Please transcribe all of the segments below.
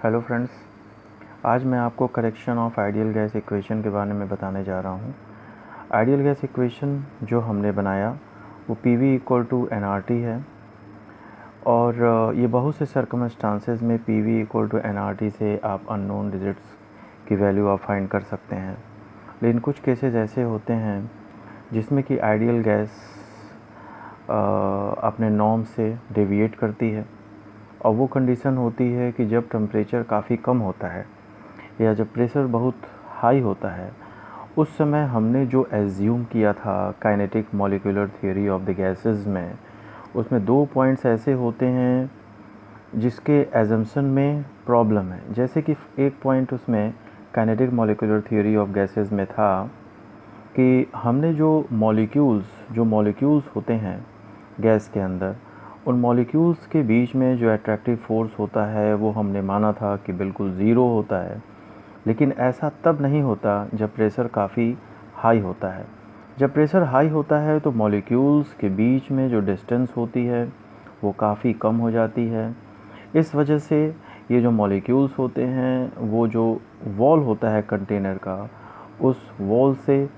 Hello friends, आज मैं आपको correction of ideal gas equation के बारे में बताने जा रहा हूँ। आइडियल गैस इक्वेशन जो हमने बनाया वो PV इक्वल टू nRT है और ये बहुत से सर्कमस्टांसेस में PV इक्वल टू nRT से आप अननोन डिजिट्स की वैल्यू आप फाइंड कर सकते हैं। लेकिन कुछ केसेस ऐसे होते हैं जिसमें कि आइडियल गैस अपने नॉर्म से डेविएट करती है और वो कंडीशन होती है कि जब टेम्परेचर काफ़ी कम होता है या जब प्रेशर बहुत हाई होता है। उस समय हमने जो एज्यूम किया था kinetic molecular theory of the gases में, उसमें 2 पॉइंट्स ऐसे होते हैं जिसके एजम्पशन में प्रॉब्लम है। जैसे कि एक पॉइंट उसमें kinetic molecular theory of gases में था कि हमने जो मॉलिक्यूल्स होते हैं गैस के अंदर, उन मॉलिक्यूल्स के बीच में जो अट्रैक्टिव फोर्स होता है वो हमने माना था कि बिल्कुल ज़ीरो होता है। लेकिन ऐसा तब नहीं होता जब प्रेशर काफ़ी हाई होता है। जब प्रेशर हाई होता है तो मॉलिक्यूल्स के बीच में जो डिस्टेंस होती है वो काफ़ी कम हो जाती है। इस वजह से ये जो मॉलिक्यूल्स होते हैं, वो जो वॉल होता है कंटेनर का, उस वॉल से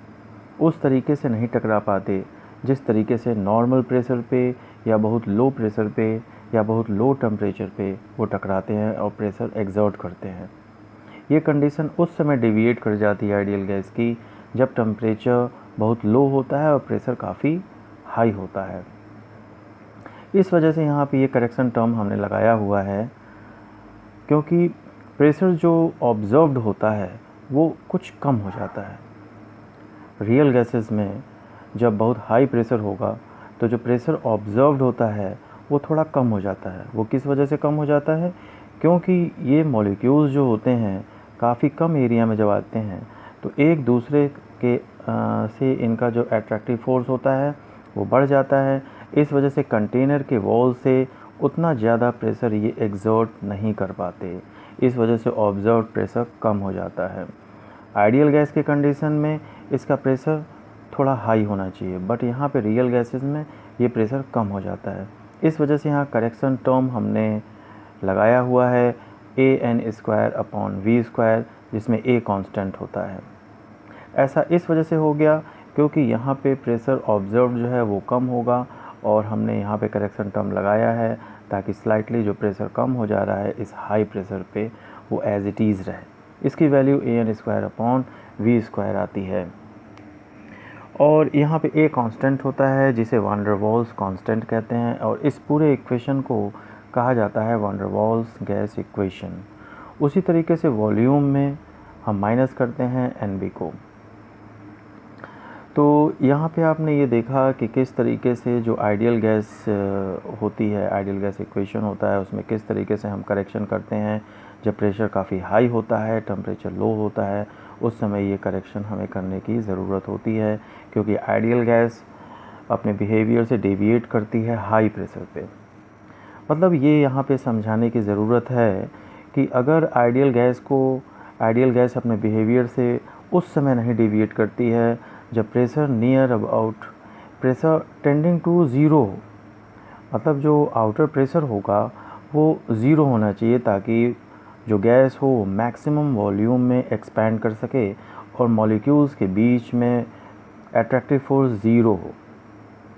उस तरीके से नहीं टकरा पाते जिस तरीके से नॉर्मल प्रेशर पे या बहुत लो प्रेशर पे या बहुत लो टेम्परेचर पे वो टकराते हैं और प्रेशर एग्जर्ट करते हैं। ये कंडीशन उस समय डेविएट कर जाती है आइडियल गैस की जब टेम्परेचर बहुत लो होता है और प्रेशर काफ़ी हाई होता है। इस वजह से यहाँ पे ये करेक्शन टर्म हमने लगाया हुआ है, क्योंकि प्रेशर जो ऑब्जर्व्ड होता है वो कुछ कम हो जाता है। रियल गैसेस में जब बहुत हाई प्रेशर होगा तो जो प्रेशर ऑब्जर्व्ड होता है वो थोड़ा कम हो जाता है। वो किस वजह से कम हो जाता है? क्योंकि ये मॉलिक्यूल्स जो होते हैं काफ़ी कम एरिया में जब आते हैं तो एक दूसरे के से इनका जो अट्रैक्टिव फोर्स होता है वो बढ़ जाता है। इस वजह से कंटेनर के वॉल से उतना ज़्यादा प्रेशर ये एग्जर्ट नहीं कर पाते। इस वजह से ऑब्जर्व्ड प्रेशर कम हो जाता है। आइडियल गैस के कंडीशन में इसका प्रेशर थोड़ा हाई होना चाहिए, बट यहाँ पे रियल गैसेस में ये प्रेशर कम हो जाता है। इस वजह से यहाँ करेक्शन टर्म हमने लगाया हुआ है AN²/V², जिसमें A कांस्टेंट होता है। ऐसा इस वजह से हो गया क्योंकि यहाँ पे प्रेशर ऑब्जर्व जो है वो कम होगा और हमने यहाँ पे करेक्शन टर्म लगाया है ताकि स्लाइटली जो प्रेशर कम हो जा रहा है इस हाई प्रेशर पे वो एज इट इज़ रहे। इसकी वैल्यू AN²/V² आती है और यहाँ पे A कांस्टेंट होता है जिसे वान डेर वाल्स कांस्टेंट कहते हैं और इस पूरे इक्वेशन को कहा जाता है van der Waals gas equation. उसी तरीके से वॉल्यूम में हम माइनस करते हैं NB को। तो यहाँ पे आपने ये देखा कि किस तरीके से जो आइडियल गैस होती है, आइडियल गैस इक्वेशन होता है, उसमें किस तरीके से हम करेक्शन करते हैं। जब प्रेशर काफ़ी हाई होता है, टेम्परेचर लो होता है, उस समय ये करेक्शन हमें करने की ज़रूरत होती है, क्योंकि आइडियल गैस अपने बिहेवियर से डेविएट करती है हाई प्रेशर पे। मतलब ये यहाँ पे समझाने की ज़रूरत है कि अगर आइडियल गैस अपने बिहेवियर से उस समय नहीं डेविएट करती है जब pressure near about pressure tending to zero हो। मतलब जो आउटर प्रेशर होगा वो ज़ीरो होना चाहिए ताकि जो गैस हो मैक्सिमम वॉल्यूम में एक्सपैंड कर सके और मॉलिक्यूल्स के बीच में अट्रैक्टिव फोर्स ज़ीरो हो।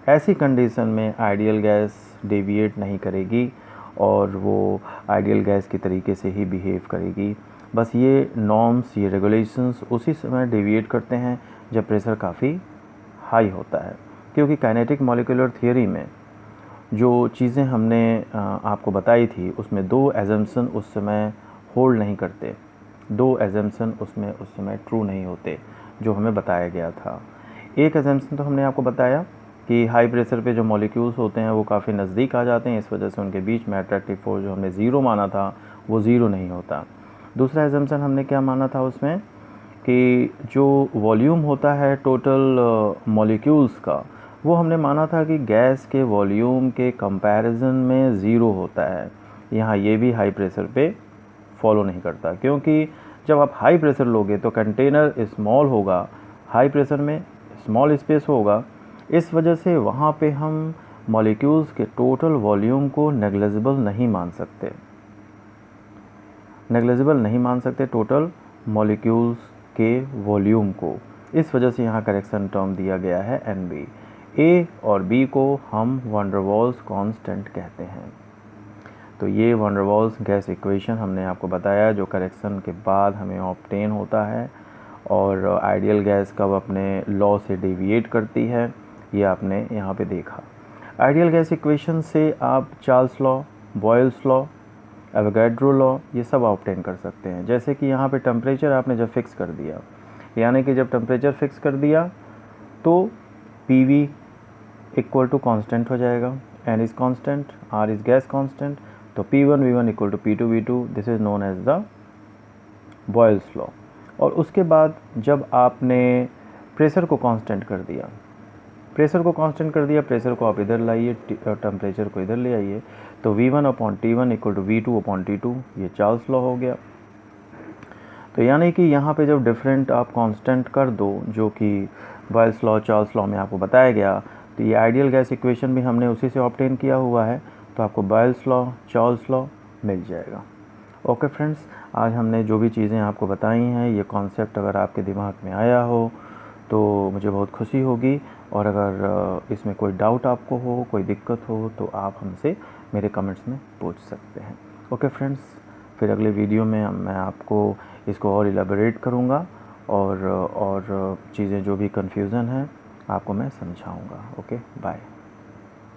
ऐसी कंडीशन में आइडियल गैस डेविएट नहीं करेगी और वो आइडियल गैस की तरीके से ही बिहेव करेगी। बस ये नॉर्म्स, ये रेगुलेशंस उसी समय डेविएट करते हैं जब प्रेशर काफ़ी हाई होता है, क्योंकि काइनेटिक मॉलिक्यूलर थियरी में जो चीज़ें हमने आपको बताई थी उसमें 2 एजम्पशन उस समय होल्ड नहीं करते, 2 एजम्पशन उसमें उस समय ट्रू नहीं होते जो हमें बताया गया था। एक एजम्पशन तो हमने आपको बताया कि हाई प्रेशर पे जो मॉलिक्यूल्स होते हैं वो काफ़ी नज़दीक आ जाते हैं, इस वजह से उनके बीच में अट्रैक्टिव फोर्स जो हमने ज़ीरो माना था वो ज़ीरो नहीं होता। दूसरा एजम्पशन हमने क्या माना था उसमें कि जो वॉल्यूम होता है टोटल मॉलिक्यूल्स का, वो हमने माना था कि गैस के वॉल्यूम के कंपैरिजन में ज़ीरो होता है। यहाँ ये भी हाई प्रेशर पे फॉलो नहीं करता, क्योंकि जब आप हाई प्रेशर लोगे तो कंटेनर स्मॉल होगा, हाई प्रेशर में स्मॉल स्पेस होगा। इस वजह से वहाँ पे हम मॉलिक्यूल्स के टोटल वॉल्यूम को नेग्लिजिबल नहीं मान सकते। नेग्लिजिबल नहीं मान सकते टोटल मॉलिक्यूल्स के वॉल्यूम को, इस वजह से यहाँ करेक्शन टर्म दिया गया है NB। A और B को हम वैन डर वाल्स कांस्टेंट कहते हैं। तो ये van der Waals gas equation हमने आपको बताया जो करेक्शन के बाद हमें ऑब्टेन होता है, और आइडियल गैस कब अपने लॉ से डेविएट करती है ये आपने यहाँ पे देखा। आइडियल गैस इक्वेशन से आप Charles law, Boyle's law, Avogadro law ये सब ऑब्टेन कर सकते हैं। जैसे कि यहाँ पे टेम्परेचर आपने जब फिक्स कर दिया, यानी कि जब टेम्परेचर फिक्स कर दिया तो PV इक्वल टू कांस्टेंट हो जाएगा, N is constant, R is gas constant, तो P1 V1 equal to P2 V2, this is known as the Boyle's law. और उसके बाद जब आपने प्रेशर को कांस्टेंट कर दिया, प्रेशर को आप इधर लाइए, टेम्परेचर को इधर ले आइए, तो V1/T1 इक्वल टू V2/T2, ये चार्ल्स लॉ हो गया। तो यानी कि यहाँ पे जब डिफरेंट आप कांस्टेंट कर दो, जो कि बॉयल्स लॉ, चार्ल्स लॉ में आपको बताया गया, तो ये आइडियल गैस इक्वेशन भी हमने उसी से ऑब्टेन किया हुआ है, तो आपको बॉयल्स लॉ, चार्ल्स लॉ मिल जाएगा। ओके फ्रेंड्स, आज हमने जो भी चीज़ें आपको बताई हैं, ये कॉन्सेप्ट अगर आपके दिमाग में आया हो तो मुझे बहुत खुशी होगी, और अगर इसमें कोई डाउट आपको हो, कोई दिक्कत हो, तो आप हमसे मेरे कमेंट्स में पूछ सकते हैं। ओके फ्रेंड्स, फिर अगले वीडियो में मैं आपको इसको और इलेबोरेट करूँगा, और चीज़ें जो भी कन्फ्यूज़न है आपको मैं समझाऊँगा। Okay, bye.